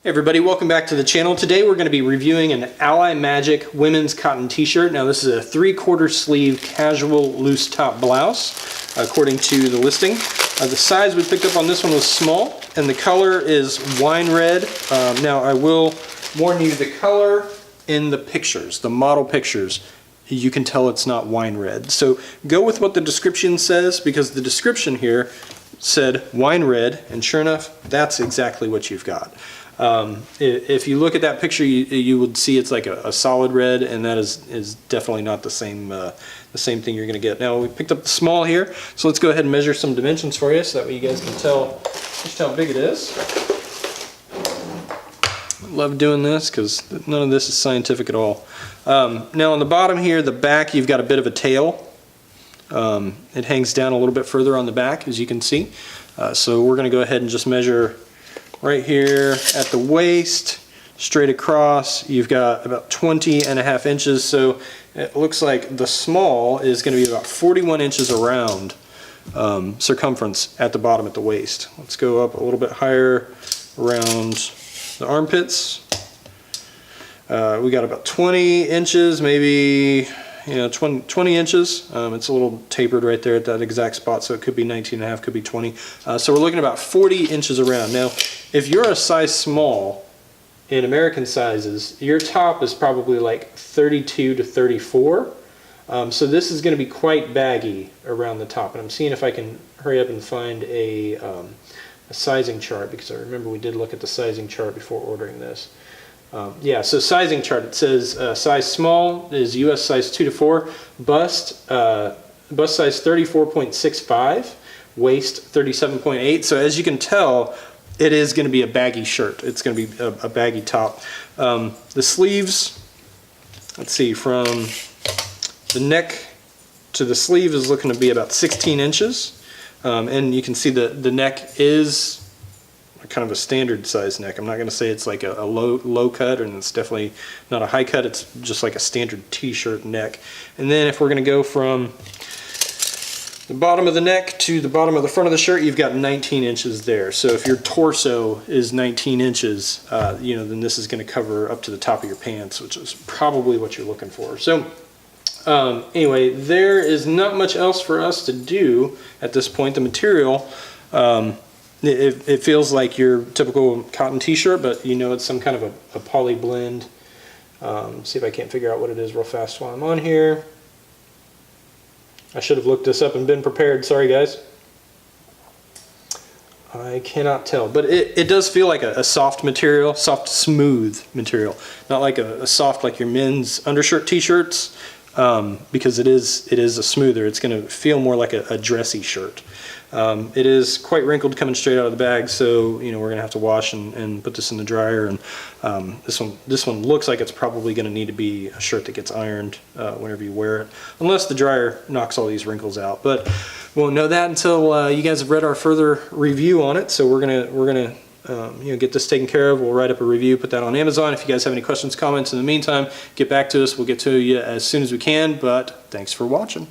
Hey everybody, welcome back to the channel. Today we're going to be reviewing an Ally Magic women's cotton t-shirt. Now this is a 3/4 sleeve casual loose top blouse according to the listing. The size we picked up on this one was small and the color is wine red. Now I will warn you, the color in the pictures, the model pictures, you can tell it's not wine red. So go with what the description says, because the description here said wine red, and sure enough that's exactly what you've got. If you look at that picture, you would see it's like a solid red, and that is definitely not the same thing you're going to get. Now we picked up the small here, so let's go ahead and measure some dimensions for you, so that way you guys can tell just how big it is. I love doing this because none of this is scientific at all. Now on the bottom here, the back, you've got a bit of a tail. It hangs down a little bit further on the back, as you can see. So we're going to go ahead and just measure right here at the waist, straight across. You've got about 20.5 inches, so it looks like the small is going to be about 41 inches around circumference at the bottom at the waist. Let's go up a little bit higher around the armpits. We got about 20 inches, maybe 20 inches. It's a little tapered right there at that exact spot, so it could be 19.5, could be 20. So we're looking at about 40 inches around. Now, if you're a size small in American sizes, your top is probably like 32 to 34. So this is going to be quite baggy around the top. And I'm seeing if I can hurry up and find a sizing chart, because I remember we did look at the sizing chart before ordering this. Yeah, so sizing chart, it says size small is US size 2 to 4, bust size 34.65, waist 37.8. So as you can tell, it is going to be a baggy shirt. It's going to be a baggy top. The sleeves, let's see, from the neck to the sleeve is looking to be about 16 inches. And you can see the neck is kind of a standard size neck. I'm not going to say it's like a low cut, and it's definitely not a high cut. It's just like a standard t-shirt neck. And then if we're going to go from the bottom of the neck to the bottom of the front of the shirt, you've got 19 inches there. So if your torso is 19 inches, then this is going to cover up to the top of your pants, which is probably what you're looking for. So anyway, there is not much else for us to do at this point. The material, it feels like your typical cotton t-shirt, but it's some kind of a poly blend. See if I can't figure out what it is real fast while I'm on here. I should have looked this up and been prepared. Sorry guys. I cannot tell, but it does feel like a soft material, soft, smooth material. Not like a soft like your men's undershirt t-shirts, because it is a smoother. It's going to feel more like a dressy shirt. It is quite wrinkled coming straight out of the bag, so we're going to have to wash and put this in the dryer. And this one looks like it's probably going to need to be a shirt that gets ironed whenever you wear it, unless the dryer knocks all these wrinkles out. But we won't know that until you guys have read our further review on it. So we're gonna get this taken care of. We'll write up a review, put that on Amazon. If you guys have any questions, comments in the meantime, get back to us. We'll get to you as soon as we can. But thanks for watching.